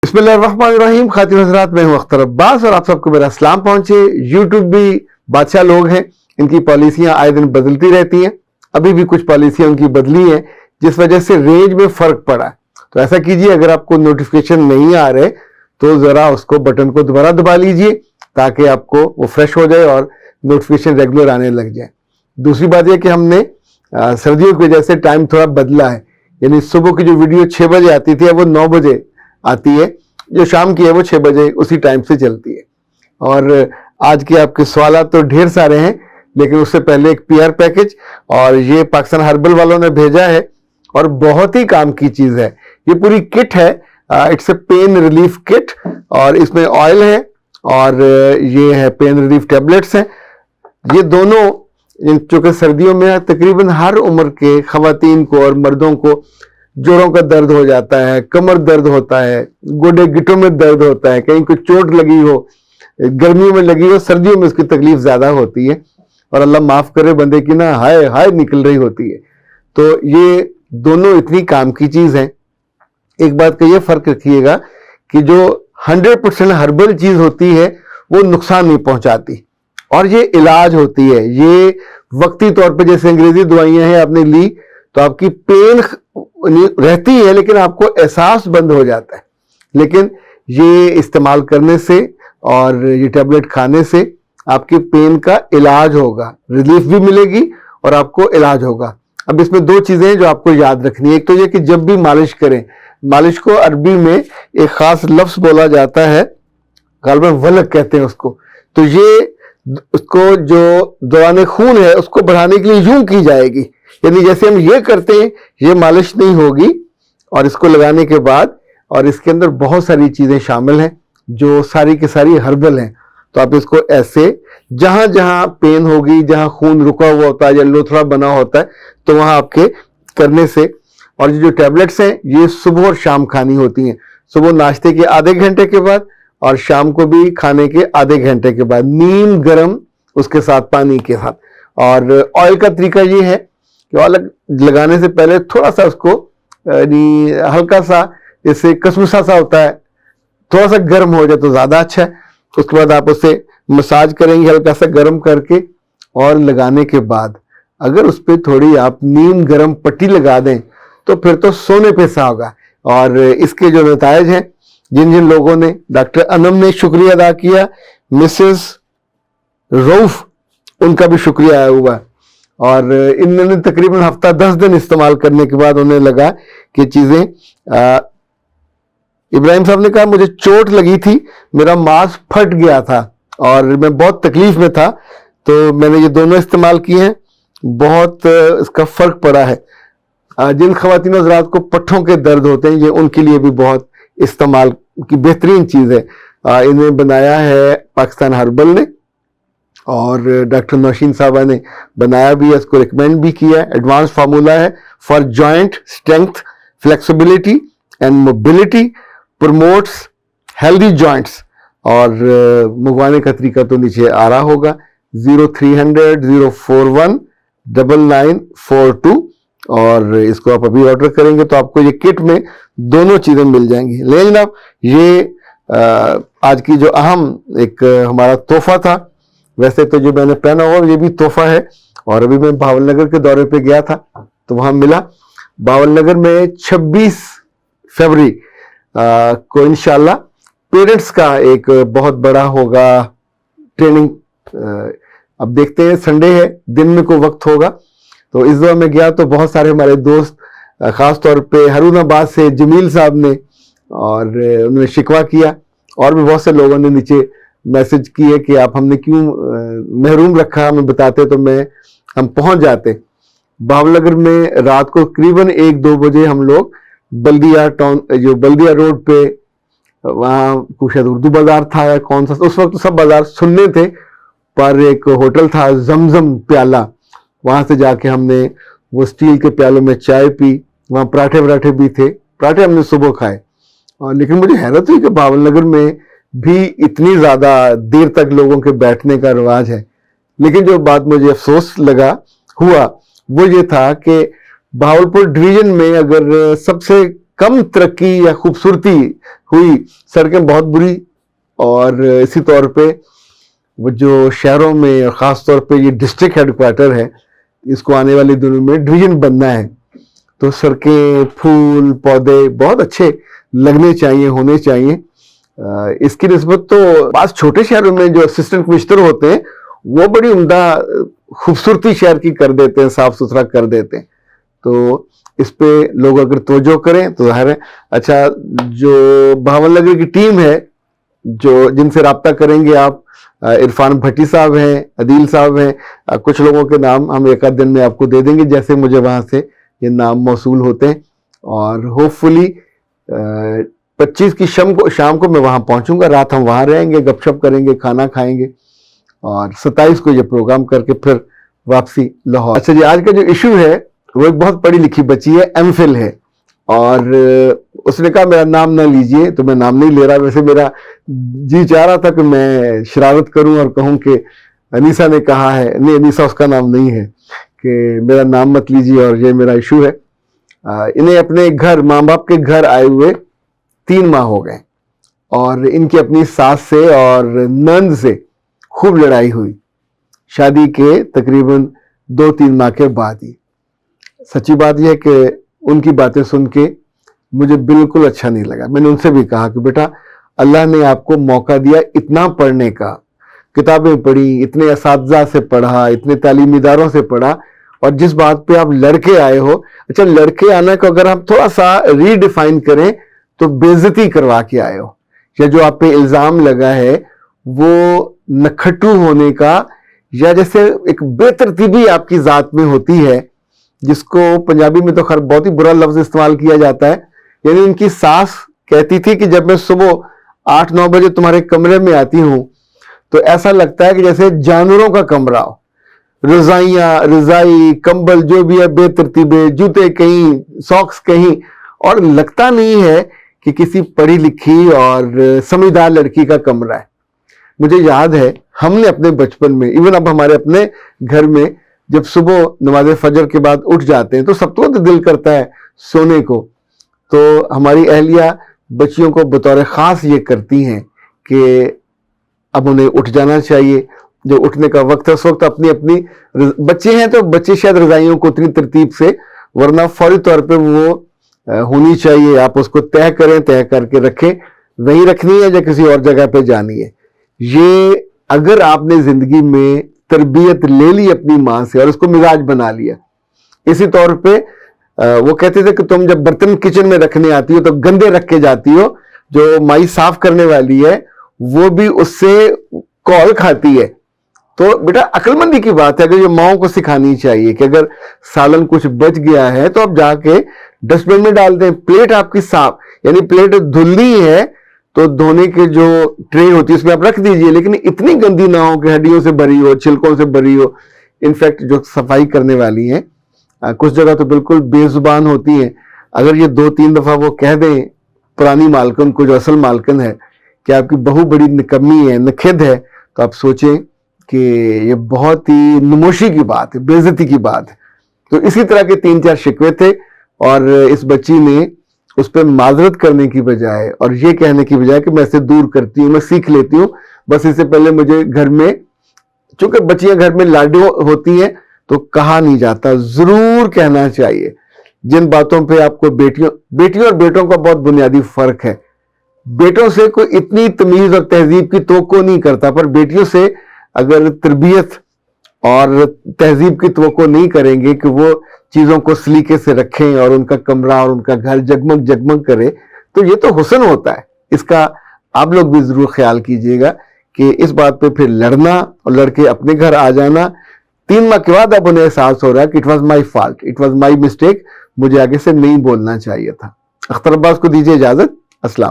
बिस्मिल्लाहिर्रहमानिर्रहीम। खातिन हज़रात, मैं हूं अख्तर अब्बास और आप सबको मेरा सलाम पहुंचे। यूट्यूब भी बादशाह लोग हैं, इनकी पॉलिसियां आए दिन बदलती रहती हैं। अभी भी कुछ पॉलिसियां उनकी बदली हैं जिस वजह से रेंज में फर्क पड़ा। तो ऐसा कीजिए, अगर आपको नोटिफिकेशन नहीं आ रहे तो जरा उसको बटन को दोबारा दबा लीजिए ताकि आपको वो फ्रेश हो जाए और नोटिफिकेशन रेगुलर आने लग जाए। दूसरी बात यह कि हमने सर्दियों की वजह से टाइम थोड़ा बदला है, यानी सुबह की जो वीडियो 6 बजे आती थी अब वो 9 बजे आती है, जो शाम की है वो 6 बजे उसी टाइम से चलती है। और आज के आपके सवाल तो ढेर सारे हैं, लेकिन उससे पहले एक पीआर पैकेज, और ये पाकिस्तान हर्बल वालों ने भेजा है और बहुत ही काम की चीज है। ये पूरी किट है, it's a pain relief kit, और इसमें ऑयल है और ये है पेन रिलीफ टेबलेट्स हैं। ये दोनों चूंकि सर्दियों में तकरीबन हर उम्र के खवातीन को और मर्दों को जोड़ों का दर्द हो जाता है, कमर दर्द होता है, गोडे गिटों में दर्द होता है, कहीं कोई चोट लगी हो, गर्मियों में लगी हो, सर्दियों में उसकी तकलीफ ज्यादा होती है और अल्लाह माफ करे बंदे की ना हाय हाय निकल रही होती है। तो ये दोनों इतनी काम की चीज है। एक बात का ये फर्क रखिएगा कि जो 100% हर्बल चीज होती है वो नुकसान नहीं पहुंचाती और ये इलाज होती है। ये वक्ती तौर पे जैसे अंग्रेजी दवाइयां हैं आपने ली तो आपकी पेन रहती है लेकिन आपको एहसास बंद हो जाता है, लेकिन ये इस्तेमाल करने से और ये टैबलेट खाने से आपकी पेन का इलाज होगा, रिलीफ भी मिलेगी और आपको इलाज होगा। अब इसमें दो चीजें हैं जो आपको याद रखनी है। एक तो ये कि जब भी मालिश करें, मालिश को अरबी में एक खास लफ्ज बोला जाता है, गालिबन वलक कहते हैं उसको। तो ये उसको जो दौरान खून है उसको बढ़ाने के लिए यूं की जाएगी, यानी जैसे हम ये करते हैं ये मालिश नहीं होगी। और इसको लगाने के बाद, और इसके अंदर बहुत सारी चीजें शामिल हैं जो सारी की सारी हर्बल हैं। तो आप इसको ऐसे जहां जहां पेन होगी, जहां खून रुका हुआ होता है या लोथड़ा बना होता है, तो वहां आपके करने से। और जो टैबलेट्स हैं ये सुबह और शाम खानी होती हैं, सुबह नाश्ते के आधे घंटे के बाद और शाम को भी खाने के आधे घंटे के बाद, नीम गर्म उसके साथ पानी के साथ। और ऑयल का तरीका ये है कि ऑयल लगाने से पहले थोड़ा सा उसको हल्का सा, जैसे कसमसा सा होता है, थोड़ा सा गर्म हो जाए तो ज्यादा अच्छा है। उसके बाद आप उसे मसाज करेंगे हल्का सा गर्म करके, और लगाने के बाद अगर उस पर थोड़ी आप नीम गर्म पट्टी लगा दें तो फिर तो सोने पे सा होगा। और इसके जो नतायज हैं, जिन जिन लोगों ने, डॉक्टर अनम ने शुक्रिया अदा किया, मिसेस रऊफ उनका भी शुक्रिया आया हुआ। और इन्होंने तकरीबन हफ्ता 10 दिन इस्तेमाल करने के बाद उन्हें लगा कि चीजें, इब्राहिम साहब ने कहा मुझे चोट लगी थी, मेरा मांस फट गया था और मैं बहुत तकलीफ में था, तो मैंने ये दोनों इस्तेमाल किए हैं, बहुत इसका फर्क पड़ा है। जिन खवातीन हज़रात को पट्ठों के दर्द होते हैं, ये उनके लिए भी बहुत इस्तेमाल की बेहतरीन चीज है। इन्हें बनाया है पाकिस्तान हर्बल ने और डॉक्टर नौशीन साहबा ने बनाया भी है, इसको रिकमेंड भी किया है। एडवांस फार्मूला है for joint strength, flexibility and mobility, promotes healthy joints. और मंगवाने का तरीका तो नीचे आ रहा होगा, 0300 041 9942, और इसको आप अभी ऑर्डर करेंगे तो आपको ये किट में दोनों चीजें मिल जाएंगी। ले जनाब, ये आज की जो अहम एक हमारा तोहफा था। वैसे तो जो मैंने पहना हुआ ये भी तोहफा है, और अभी मैं भावलनगर के दौरे पे गया था तो वहां मिला। भावलनगर में 26 फरवरी को इंशाल्लाह पेरेंट्स का एक बहुत बड़ा होगा ट्रेनिंग। अब देखते हैं, संडे है, दिन में कोई वक्त होगा तो इस दौर में गया तो बहुत सारे हमारे दोस्त, खास तौर पे हरुणाबाद से जमील साहब ने, और उन्होंने शिकवा किया, और भी बहुत से लोगों ने नीचे मैसेज किए कि आप हमने क्यों महरूम रखा, हमें बताते तो हम पहुंच जाते। भावनगर में रात को करीबन 1-2 बजे हम लोग बल्दिया टाउन, जो बल्दिया रोड पे, वहाँ कुछ उर्दू बाजार था या कौन सा, उस वक्त सब बाजार सुनने थे, पर एक होटल था जमजम प्याला, वहां से जाके हमने वो स्टील के प्यालों में चाय पी। वहाँ पराठे वराठे भी थे, पराठे हमने सुबह खाए। और लेकिन मुझे हैरत हुई कि भावनगर में भी इतनी ज्यादा देर तक लोगों के बैठने का रिवाज है। लेकिन जो बात मुझे अफसोस हुआ वो ये था कि भावलपुर डिवीजन में अगर सबसे कम तरक्की या खूबसूरती हुई, सड़कें बहुत बुरी, और इसी तौर पे वो जो शहरों में और ख़ास तौर पे ये डिस्ट्रिक्ट हेडक्वार्टर है, इसको आने वाले दिनों में डिवीजन बनना है, तो सड़कें, फूल, पौधे बहुत अच्छे लगने चाहिए, होने चाहिए। इसकी निस्बत तो बात छोटे शहरों में जो असिस्टेंट कमिश्नर होते हैं वो बड़ी उम्दा खूबसूरती शहर की कर देते हैं, साफ सुथरा कर देते हैं। तो इस पे लोग अगर तवज्जो करें तो ज़ाहिर है। अच्छा, जो भावनगर की टीम है, जो जिनसे राब्ता करेंगे आप, इरफान भट्टी साहब हैं, अदील साहब हैं, कुछ लोगों के नाम हम एक आध दिन में आपको दे देंगे जैसे मुझे वहाँ से ये नाम मौसूल होते हैं। और होपफुली 25 की शाम को मैं वहाँ पहुँचूंगा, रात हम वहाँ रहेंगे, गपशप करेंगे, खाना खाएंगे, और 27 को ये प्रोग्राम करके फिर वापसी लाहौर। अच्छा जी, आज का जो इशू है वो एक बहुत पढ़ी लिखी बच्ची है, एमफिल है, और उसने कहा मेरा नाम ना लीजिए, तो मैं नाम नहीं ले रहा। वैसे मेरा जी चाह रहा था कि मैं शरारत करूं और कहूं कि अनीसा ने कहा है, नहीं अनीसा उसका नाम नहीं है, कि मेरा नाम मत लीजिए और ये मेरा इशू है। इन्हें अपने घर, माँ बाप के घर आए हुए 3 माह हो गए, और इनकी अपनी सास से और नंद से खूब लड़ाई हुई शादी के तकरीबन 2-3 माह के बाद ही। सच्ची बात यह है कि उनकी बातें सुन के मुझे बिल्कुल अच्छा नहीं लगा। मैंने उनसे भी कहा कि बेटा, अल्लाह ने आपको मौका दिया इतना पढ़ने का, किताबें पढ़ी, इतने असातिज़ा से पढ़ा, इतने तालीमी इदारों से पढ़ा, और जिस बात पे आप लड़के आए हो, अच्छा लड़के आने को अगर हम थोड़ा सा रीडिफाइन करें तो बेइज्जती करवा के आए हो, या जो आप पे इल्ज़ाम लगा है वो नखट्टू होने का, या जैसे एक बेतरतीबी आपकी ज़ात में होती है, जिसको पंजाबी में तो खैर बहुत ही बुरा लफ्ज़ इस्तेमाल किया जाता है। यानी इनकी सास कहती थी कि जब मैं सुबह 8-9 बजे तुम्हारे कमरे में आती हूँ तो ऐसा लगता है कि जैसे जानवरों का कमरा हो, रजाई, कंबल जो भी है बेतरतीबे, जूते कहीं, सॉक्स कहीं, और लगता नहीं है कि किसी पढ़ी लिखी और समझदार लड़की का कमरा है। मुझे याद है हमने अपने बचपन में, इवन अब हमारे अपने घर में, जब सुबह नमाज फजर के बाद उठ जाते हैं तो सबको तो दिल करता है सोने को, तो हमारी अहलिया बच्चियों को बतौर ख़ास ये करती हैं कि अब उन्हें उठ जाना चाहिए, जो उठने का वक्त है उस वक्त अपनी अपनी, बच्चे हैं तो बच्चे शायद रज़ाइयों को उतनी तरतीब से, वरना फौरी तौर पे वो होनी चाहिए, आप उसको तय करें, तय करके रखें, वहीं रखनी है या किसी और जगह पे जानी है। ये अगर आपने ज़िंदगी में तरबियत ले ली अपनी माँ से और उसको मिजाज बना लिया, इसी तौर पे वो कहते थे कि तुम जब बर्तन किचन में रखने आती हो तो गंदे रख के जाती हो, जो माई साफ करने वाली है वो भी उससे कॉल खाती है। तो बेटा अक्लमंदी की बात है, अगर ये माओं को सिखानी चाहिए कि अगर सालन कुछ बच गया है तो आप जाके डस्टबिन में डाल दें। प्लेट आपकी साफ, यानी प्लेट धुलनी है तो धोने के जो ट्रे होती है उसमें आप रख दीजिए, लेकिन इतनी गंदी ना हो कि हड्डियों से भरी हो, छिलकों से भरी हो। इनफैक्ट जो सफाई करने वाली हैं कुछ जगह तो बिल्कुल बेजुबान होती हैं। अगर ये 2-3 दफा वो कह दें पुरानी मालकन को, जो असल मालकन है, कि आपकी बहू बड़ी निकम्मी है, नखिद है, तो आप सोचें कि ये बहुत ही नमोशी की बात है, बेइज्जती की बात है। तो इसी तरह के 3-4 शिकवे थे, और इस बच्ची ने उस पर माजरत करने की बजाय और ये कहने की बजाय कि मैं इसे दूर करती हूँ, मैं सीख लेती हूँ, बस इससे पहले मुझे घर में, चूंकि बच्चियां घर में लाडो होती हैं तो कहा नहीं जाता, जरूर कहना चाहिए। जिन बातों पे आपको बेटियों और बेटों का बहुत बुनियादी फर्क है। बेटों से कोई इतनी तमीज और तहजीब की तवक्को नहीं करता, पर बेटियों से अगर तरबियत और तहजीब की तवक्को नहीं करेंगे कि वो चीज़ों को सलीके से रखें और उनका कमरा और उनका घर जगमग जगमग करे, तो ये तो हुस्न होता है। इसका आप लोग भी ज़रूर ख्याल कीजिएगा कि इस बात पे फिर लड़ना और लड़के अपने घर आ जाना, 3 माह के बाद अब उन्हें एहसास हो रहा है कि it was my fault, it was my mistake, मुझे आगे से नहीं बोलना चाहिए था। अख्तर अब्बास को दीजिए इजाज़त। अस्सलाम।